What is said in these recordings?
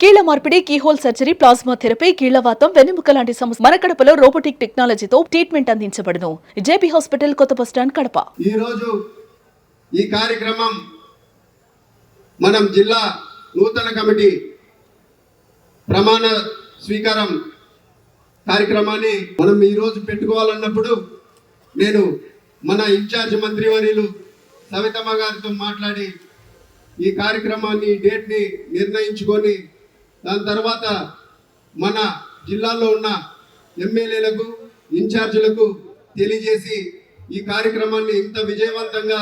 కీళ్ల మార్పిడి, keyhole surgery, plasma therapy, కీళ్లవాతం, వెన్నెముక లాంటి సమస్య మన కడపలో రోబోటిక్ టెక్నాలజీతో ట్రీట్మెంట్ అందించబడును. జేపీ హాస్పిటల్, కొత్త బస్ స్టాండ్, కడప. ఈ రోజు ఈ కార్యక్రమం మనం జిల్లా నూతన కమిటీ ప్రమాణ స్వీకారం కార్యక్రమాన్ని మనం ఈ రోజు పెట్టుకోవాలన్నప్పుడు నేను మన ఇన్ఛార్జ్ మంత్రివర్యులు సవితమ్మ గారితో మాట్లాడి ఈ కార్యక్రమాన్ని డేట్ని నిర్ణయించుకొని దాని తర్వాత మన జిల్లాలో ఉన్న ఎమ్మెల్యేలకు ఇన్ఛార్జీలకు తెలియజేసి ఈ కార్యక్రమాన్ని ఇంత విజయవంతంగా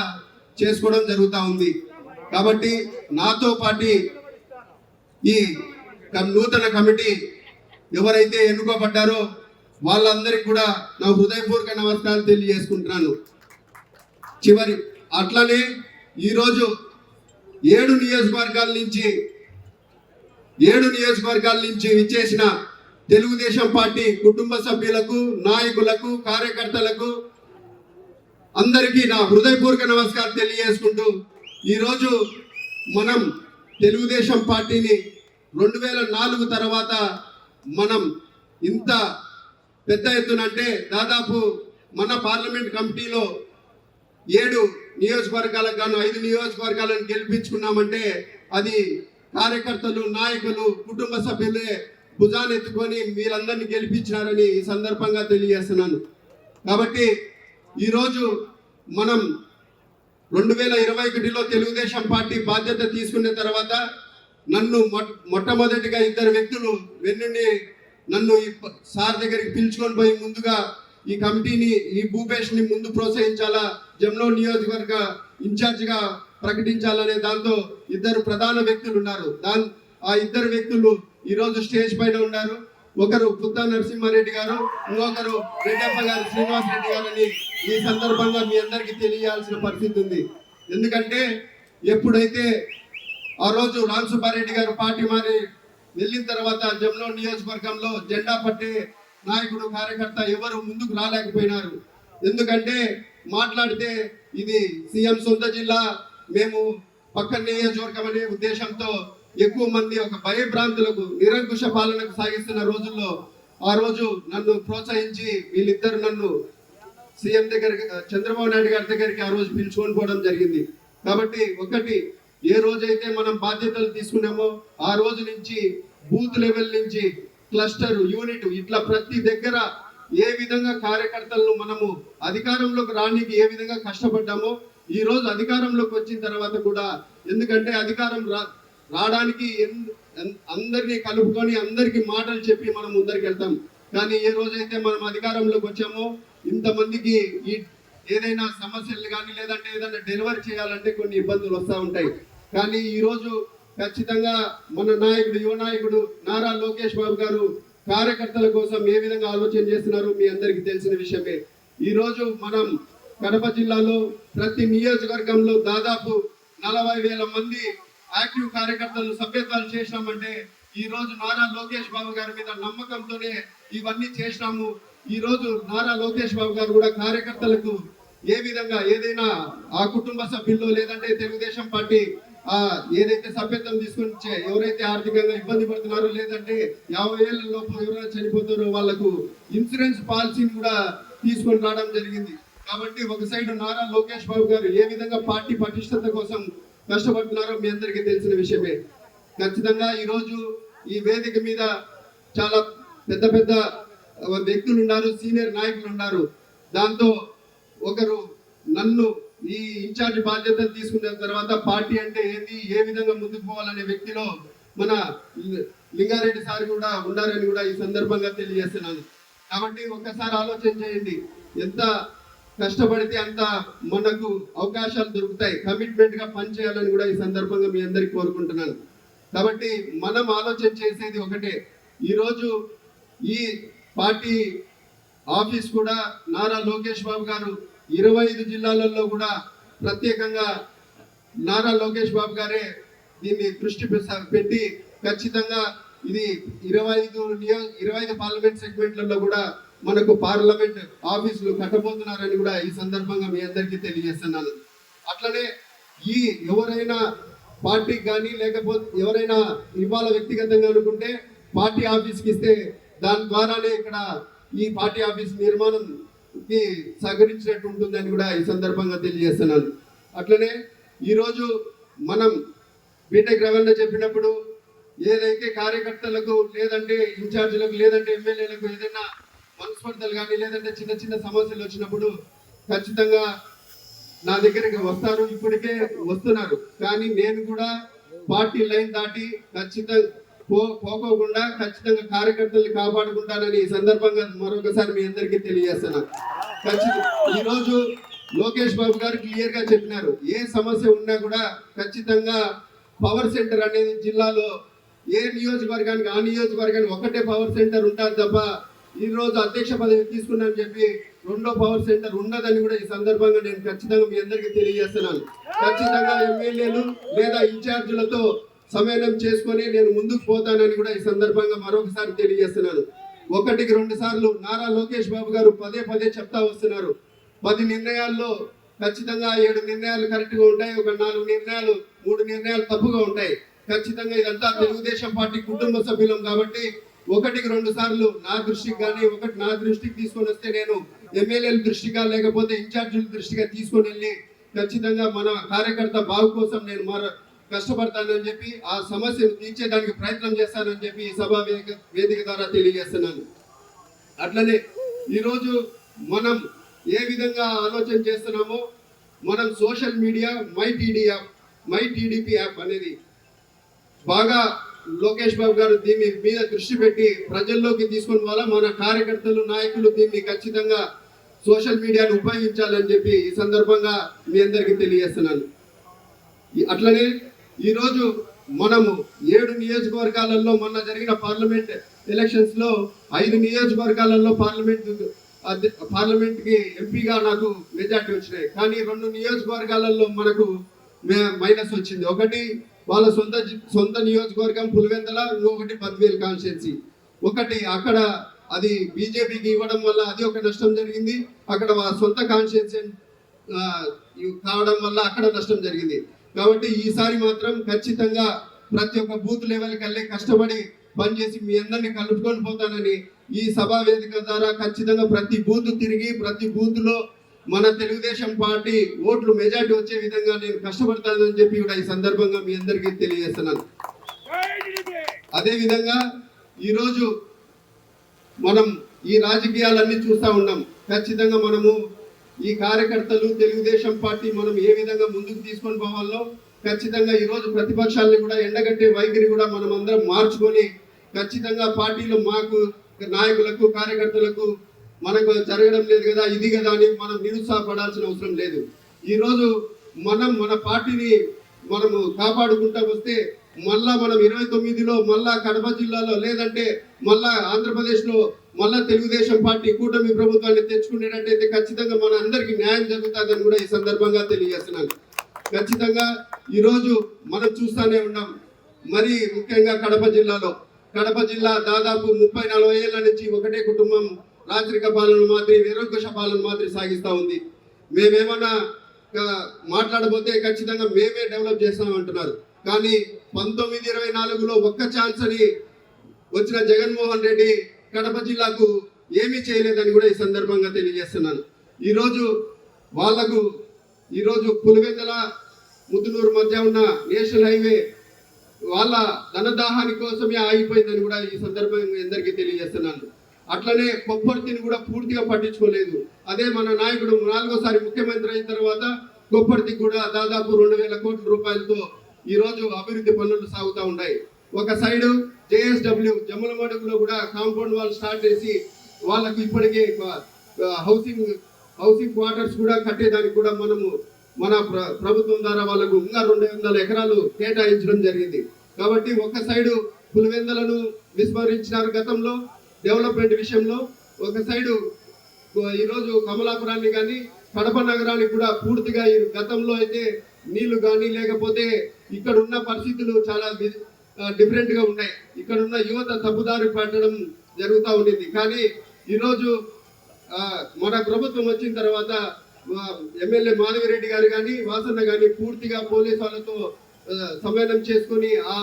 చేసుకోవడం జరుగుతూ ఉంది. కాబట్టి నాతో పాటు ఈ నూతన కమిటీ ఎవరైతే ఎన్నుకోబడ్డారో వాళ్ళందరికీ కూడా నా హృదయపూర్వక నమస్కారాలు తెలియజేసుకుంటున్నాను. అట్లనే ఈరోజు 7 నియోజకవర్గాల నుంచి విచ్చేసిన తెలుగుదేశం పార్టీ కుటుంబ సభ్యులకు, నాయకులకు, కార్యకర్తలకు అందరికీ నా హృదయపూర్వక నమస్కారం తెలియజేసుకుంటూ ఈరోజు మనం తెలుగుదేశం పార్టీని 2004 తర్వాత మనం ఇంత పెద్ద ఎత్తున అంటే దాదాపు మన పార్లమెంట్ కమిటీలో 7 నియోజకవర్గాలకు గాను 5 నియోజకవర్గాలను గెలిపించుకున్నామంటే అది కార్యకర్తలు, నాయకులు, కుటుంబ సభ్యులే భుజానెత్తుకొని మీరందరినీ గెలిపించినారని ఈ సందర్భంగా తెలియజేస్తున్నాను. కాబట్టి ఈరోజు మనం 2021లో తెలుగుదేశం పార్టీ బాధ్యత తీసుకున్న తర్వాత నన్ను మొట్టమొదటిగా 2 వ్యక్తులు వెన్నుని నన్ను సార్ దగ్గరికి పిలుచుకొని పోయి ముందుగా ఈ కమిటీని, ఈ భూపేష్ని ముందు ప్రోత్సహించాలా, జమ్నో నియోజకవర్గ ఇన్ఛార్జిగా ప్రకటించాలనే దాంతో 2 ప్రధాన వ్యక్తులు ఉన్నారు. ఆ 2 వ్యక్తులు ఈరోజు స్టేజ్ పైన ఉన్నారు. ఒకరు పుత్తా నరసింహారెడ్డి గారు, ఇంకొకరు రెడ్డప్ప గారు, శ్రీనివాస్ రెడ్డి గారు అని ఈ సందర్భంగా మీ అందరికీ తెలియాల్సిన పరిస్థితి ఉంది. ఎందుకంటే ఎప్పుడైతే ఆ రోజు రామ్ సుబ్బారెడ్డి గారు పార్టీ మారి వెళ్ళిన తర్వాత జమ్నో నియోజకవర్గంలో జెండా పట్టే నాయకుడు, కార్యకర్త ఎవరు ముందుకు రాలేకపోయినారు. ఎందుకంటే మాట్లాడితే ఇది సీఎం సొంత జిల్లా, మేము పక్కన నియోజకవర్గం అనే ఉద్దేశంతో ఎక్కువ మంది ఒక భయభ్రాంతులకు, నిరంకుశ పాలనకు సాగిస్తున్న రోజుల్లో ఆ రోజు నన్ను ప్రోత్సహించి వీళ్ళిద్దరు నన్ను సీఎం దగ్గరికి, చంద్రబాబు నాయుడు గారి దగ్గరికి ఆ రోజు పిలుచుకొని పోవడం జరిగింది. కాబట్టి ఒకటి, ఏ రోజైతే మనం బాధ్యతలు తీసుకున్నామో ఆ రోజు నుంచి బూత్ లెవెల్ నుంచి క్లస్టర్, యూనిట్, ఇట్లా ప్రతి దగ్గర ఏ విధంగా కార్యకర్తలను మనము అధికారంలోకి రానికి ఏ విధంగా కష్టపడ్డామో ఈ రోజు అధికారంలోకి వచ్చిన తర్వాత కూడా, ఎందుకంటే అధికారం రావడానికి అందరినీ కలుపుకొని అందరికీ మాటలు చెప్పి మనం ముందరికి వెళ్తాం. కానీ ఏ రోజైతే మనం అధికారంలోకి వచ్చామో ఇంతమందికి ఈ ఏదైనా సమస్యలు కానీ లేదంటే ఏదైనా డెలివరీ చేయాలంటే కొన్ని ఇబ్బందులు వస్తూ ఉంటాయి. కానీ ఈరోజు ఖచ్చితంగా మన నాయకుడు, యువ నాయకుడు నారా లోకేష్ బాబు గారు కార్యకర్తల కోసం ఏ విధంగా ఆలోచన చేస్తున్నారో మీ అందరికీ తెలిసిన విషయమే. ఈరోజు మనం కడప జిల్లాలో ప్రతి నియోజకవర్గంలో దాదాపు 40,000 మంది యాక్టివ్ కార్యకర్తలు సభ్యత్వాలు చేసినామంటే ఈ రోజు నారా లోకేష్ బాబు గారి మీద నమ్మకంతోనే ఇవన్నీ చేసినాము. ఈ రోజు నారా లోకేష్ బాబు గారు కూడా కార్యకర్తలకు ఏ విధంగా ఏదైనా ఆ కుటుంబ సభ్యుల్లో లేదంటే తెలుగుదేశం పార్టీ ఏదైతే సభ్యత్వం తీసుకుని ఎవరైతే ఆర్థికంగా ఇబ్బంది పడుతున్నారో లేదంటే 50 ఏళ్ల లోపు ఎవరైనా చనిపోతారో వాళ్లకు ఇన్సూరెన్స్ పాలసీని కూడా తీసుకొని రావడం జరిగింది. కాబట్టి ఒక సైడ్ నారా లోకేష్ బాబు గారు ఏ విధంగా పార్టీ పటిష్టత కోసం కష్టపడుతున్నారో మీ అందరికీ తెలిసిన విషయమే. ఖచ్చితంగా ఈరోజు ఈ వేదిక మీద చాలా పెద్ద పెద్ద వ్యక్తులు ఉన్నారు, సీనియర్ నాయకులు ఉన్నారు. దాంతో ఒకరు నన్ను ఈ ఇన్ఛార్జ్ బాధ్యత తీసుకున్న తర్వాత పార్టీ అంటే ఏంది, ఏ విధంగా ముందుకు పోవాలనే వ్యక్తిలో మన లింగారెడ్డి సార్ కూడా ఉన్నారని కూడా ఈ సందర్భంగా తెలియజేస్తున్నాను. కాబట్టి ఒక్కసారి ఆలోచన చేయండి, ఎంత కష్టపడితే అంత మనకు అవకాశాలు దొరుకుతాయి. కమిట్మెంట్ గా పనిచేయాలని కూడా ఈ సందర్భంగా మీ అందరికి కోరుకుంటున్నాను. కాబట్టి మనం ఆలోచన చేసేది ఒకటే, ఈరోజు ఈ పార్టీ ఆఫీస్ కూడా నారా లోకేష్ బాబు గారు 25 జిల్లాలలో కూడా ప్రత్యేకంగా నారా లోకేష్ బాబు గారే దీన్ని దృష్టి పెట్టి ఖచ్చితంగా ఇది 25 పార్లమెంట్ సెగ్మెంట్లలో కూడా మనకు పార్లమెంట్ ఆఫీసులు కట్టబోతున్నారని కూడా ఈ సందర్భంగా మీ అందరికీ తెలియజేస్తున్నాను. అట్లనే ఎవరైనా పార్టీకి కానీ లేకపోతే ఎవరైనా ఇవ్వాల వ్యక్తిగతంగా అనుకుంటే పార్టీ ఆఫీస్కి ఇస్తే దాని ద్వారానే ఇక్కడ ఈ పార్టీ ఆఫీస్ నిర్మాణంకి సహకరించినట్టు ఉంటుందని కూడా ఈ సందర్భంగా తెలియజేస్తున్నాను. అట్లనే ఈరోజు మనం బీటెక్ రవణ చెప్పినప్పుడు ఏదైతే కార్యకర్తలకు లేదంటే ఇన్ఛార్జీలకు లేదంటే ఎమ్మెల్యేలకు ఏదైనా మనస్పర్ధలు కానీ లేదంటే చిన్న చిన్న సమస్యలు వచ్చినప్పుడు ఖచ్చితంగా నా దగ్గరికి వస్తారు, ఇప్పటికే వస్తున్నారు. కానీ నేను కూడా పార్టీ లైన్ దాటి ఖచ్చితంగా పోకోకుండా ఖచ్చితంగా కార్యకర్తల్ని కాపాడుకుంటానని ఈ సందర్భంగా మరొకసారి మీ అందరికీ తెలియజేస్తున్నాను. ఖచ్చితంగా ఈరోజు లోకేష్ బాబు గారు క్లియర్ గా చెప్పినారు, ఏ సమస్య ఉన్నా కూడా ఖచ్చితంగా పవర్ సెంటర్ అనేది జిల్లాలో ఏ నియోజకవర్గానికి ఆ నియోజకవర్గానికి ఒకటే పవర్ సెంటర్ ఉంటారు తప్ప ఈ రోజు అధ్యక్ష పదవి తీసుకున్నానని చెప్పి రెండో పవర్ సెంటర్ ఉండదని కూడా ఈ సందర్భంగా నేను ఖచ్చితంగా మీ అందరికీ తెలియజేస్తున్నాను. ఖచ్చితంగా ఎమ్మెల్యేలు లేదా ఇన్ఛార్జీలతో సమన్వయం చేసుకొని నేను ముందుకు పోతానని కూడా ఈ సందర్భంగా మరొకసారి తెలియజేస్తున్నాను. 1-2 సార్లు నారా లోకేష్ బాబు గారు పదే పదే చెప్తా వస్తున్నారు, 10 నిర్ణయాల్లో ఖచ్చితంగా 7 నిర్ణయాలు కరెక్ట్గా ఉంటాయి, ఒక 4 నిర్ణయాలు 3 నిర్ణయాలు తప్పుగా ఉంటాయి. ఖచ్చితంగా ఇదంతా తెలుగుదేశం పార్టీ కుటుంబ సభ్యులం కాబట్టి 1-2 సార్లు నా దృష్టికి కానీ నా దృష్టికి తీసుకొని వస్తే నేను ఎమ్మెల్యేల దృష్టిగా లేకపోతే ఇన్ఛార్జీల దృష్టిగా తీసుకొని వెళ్ళి ఖచ్చితంగా మన కార్యకర్త బాగు కోసం నేను కష్టపడతానని చెప్పి ఆ సమస్యను తీర్చేదానికి ప్రయత్నం చేస్తానని చెప్పి ఈ సభా వేదిక ద్వారా తెలియజేస్తున్నాను. అట్లనే ఈరోజు మనం ఏ విధంగా ఆలోచన చేస్తున్నామో మనం social media my TDP app అనేది బాగా లోకేష్ బాబు గారు దీని మీద దృష్టి పెట్టి ప్రజల్లోకి తీసుకొని పోవాలా, మన కార్యకర్తలు నాయకులు దీన్ని ఖచ్చితంగా సోషల్ మీడియాను ఉపయోగించాలని చెప్పి ఈ సందర్భంగా మీ అందరికీ తెలియజేస్తున్నాను. అట్లనే ఈరోజు మనము 7 నియోజకవర్గాలలో మొన్న జరిగిన పార్లమెంట్ ఎలక్షన్స్ లో 5 నియోజకవర్గాలలో పార్లమెంట్ కి ఎంపీగా నాకు మెజార్టీ వచ్చినాయి. కానీ 2 నియోజకవర్గాలలో మనకు మైనస్ వచ్చింది. ఒకటి వాళ్ళ సొంత నియోజకవర్గం పులివెందల, ఇంకొకటి బద్వేల్ కాన్స్టిట్యున్సీ. ఒకటి అక్కడ అది బీజేపీకి ఇవ్వడం వల్ల అది ఒక నష్టం జరిగింది, అక్కడ వాళ్ళ సొంత కాన్స్టిట్యున్సీ కావడం వల్ల అక్కడ నష్టం జరిగింది. కాబట్టి ఈసారి మాత్రం ఖచ్చితంగా ప్రతి ఒక్క బూత్ లెవెల్కి వెళ్ళి కష్టపడి పనిచేసి మీ అందరినీ కలుపుకొని పోతానని ఈ సభా వేదిక ద్వారా ఖచ్చితంగా ప్రతి బూత్ తిరిగి ప్రతి బూత్ లో మన తెలుగుదేశం పార్టీ ఓట్లు మెజార్టీ వచ్చే విధంగా నేను కష్టపడతానని చెప్పి కూడా ఈ సందర్భంగా మీ అందరికీ తెలియజేస్తున్నాను. అదే విధంగా ఈరోజు మనం ఈ రాజకీయాలన్నీ చూస్తూ ఉన్నాం. ఖచ్చితంగా మనము ఈ కార్యకర్తలు తెలుగుదేశం పార్టీ మనం ఏ విధంగా ముందుకు తీసుకొని పోవాలో ఖచ్చితంగా ఈరోజు ప్రతిపక్షాలని కూడా ఎండగట్టే వైఖరి కూడా మనం అందరం మార్చుకొని ఖచ్చితంగా పార్టీలో మాకు నాయకులకు కార్యకర్తలకు మనకు జరగడం లేదు కదా ఇది కదా అని మనం నిరుత్సాహపడాల్సిన అవసరం లేదు. ఈరోజు మనం మన పార్టీని మనము కాపాడుకుంటూ వస్తే మళ్ళా మనం 29లో మళ్ళా కడప జిల్లాలో లేదంటే మళ్ళా ఆంధ్రప్రదేశ్లో మళ్ళా తెలుగుదేశం పార్టీ కూటమి ప్రభుత్వాన్ని తెచ్చుకునేటట్టయితే ఖచ్చితంగా మన అందరికీ న్యాయం జరుగుతుందని కూడా ఈ సందర్భంగా తెలియజేస్తున్నాను. ఖచ్చితంగా ఈరోజు మనం చూస్తూనే ఉన్నాం. మరి ముఖ్యంగా కడప జిల్లా దాదాపు 30-40 ఏళ్ల నుంచి ఒకటే కుటుంబం రాజరిక పాలన మాదిరి నిరంకుశ పాలన మాదిరి సాగిస్తూ ఉంది. మేమేమన్నా మాట్లాడబోతే ఖచ్చితంగా మేమే డెవలప్ చేస్తామంటున్నారు. కానీ 1924లో ఒక్క ఛాన్స్ అని వచ్చిన జగన్మోహన్ రెడ్డి కడప జిల్లాకు ఏమీ చేయలేదని కూడా ఈ సందర్భంగా తెలియజేస్తున్నాను. ఈరోజు పులివెందల ముద్దునూరు మధ్య ఉన్న నేషనల్ హైవే వాళ్ళ ధనదాహాని కోసమే ఆగిపోయిందని కూడా ఈ సందర్భంగా అందరికీ తెలియజేస్తున్నాను. అట్లనే కొప్పర్తిని కూడా పూర్తిగా పట్టించుకోలేదు. అదే మన నాయకుడు 4వ ముఖ్యమంత్రి అయిన తర్వాత కొప్పర్తికి కూడా దాదాపు 2,000 కోట్ల రూపాయలతో ఈరోజు అభివృద్ధి పనులు సాగుతూ ఉన్నాయి. ఒక సైడు JSW జమ్మలమడుగులో కూడా కాంపౌండ్ వాల్ స్టార్ట్ చేసి వాళ్ళకు ఇప్పటికే హౌసింగ్ క్వార్టర్స్ కూడా కట్టేదానికి కూడా మనము మన ప్రభుత్వం ద్వారా వాళ్ళకు ఇంకా 200 ఎకరాలు కేటాయించడం జరిగింది. కాబట్టి ఒక సైడు పులివెందలను విస్మరించినారు గతంలో డెవలప్మెంట్ విషయంలో, ఒక సైడు ఈరోజు కమలాపురాన్ని కానీ కడప నగరానికి కూడా పూర్తిగా ఈ గతంలో అయితే నీళ్లు కానీ లేకపోతే ఇక్కడ ఉన్న పరిస్థితులు చాలా డిఫరెంట్ గా ఉన్నాయి. ఇక్కడ ఉన్న యువత తప్పుదారి పట్టడం జరుగుతూ ఉండింది. కానీ ఈరోజు మన ప్రభుత్వం వచ్చిన తర్వాత ఎమ్మెల్యే మాధవిరెడ్డి గారు కానీ వాసన్న కానీ పూర్తిగా పోలీసు వాళ్ళతో సమన్వయం చేసుకొని ఆ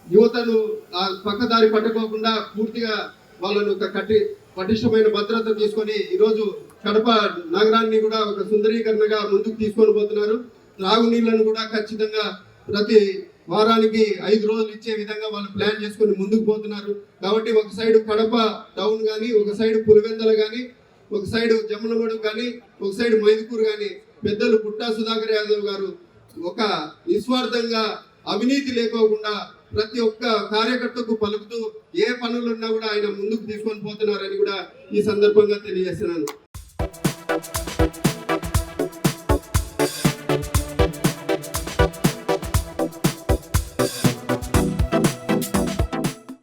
యువతను ఆ పక్కదారి పట్టుకోకుండా పూర్తిగా వాళ్ళను ఒక పటిష్టమైన భద్రత తీసుకొని ఈరోజు కడప నగరాన్ని కూడా ఒక సుందరీకరణగా ముందుకు తీసుకొని పోతున్నారు. త్రాగునీళ్లను కూడా ఖచ్చితంగా ప్రతి వారానికి 5 రోజులు ఇచ్చే విధంగా వాళ్ళు ప్లాన్ చేసుకొని ముందుకు పోతున్నారు. కాబట్టి ఒక సైడ్ కడప టౌన్ కానీ, ఒక సైడ్ పులివెందల కానీ, ఒక సైడ్ జమ్మలమడుగు కానీ, ఒక సైడ్ మైదుకూరు కానీ పెద్దలు పుట్టా సుధాకర్ యాదవ్ గారు ఒక నిస్వార్థంగా అవినీతి లేకోకుండా ప్రతి ఒక్క కార్యకర్తకు పలుకుతూ ఏ పనులున్నా కూడా ఆయన ముందుకు తీసుకొని పోతున్నారని కూడా ఈ సందర్భంగా తెలియజేస్తున్నాను.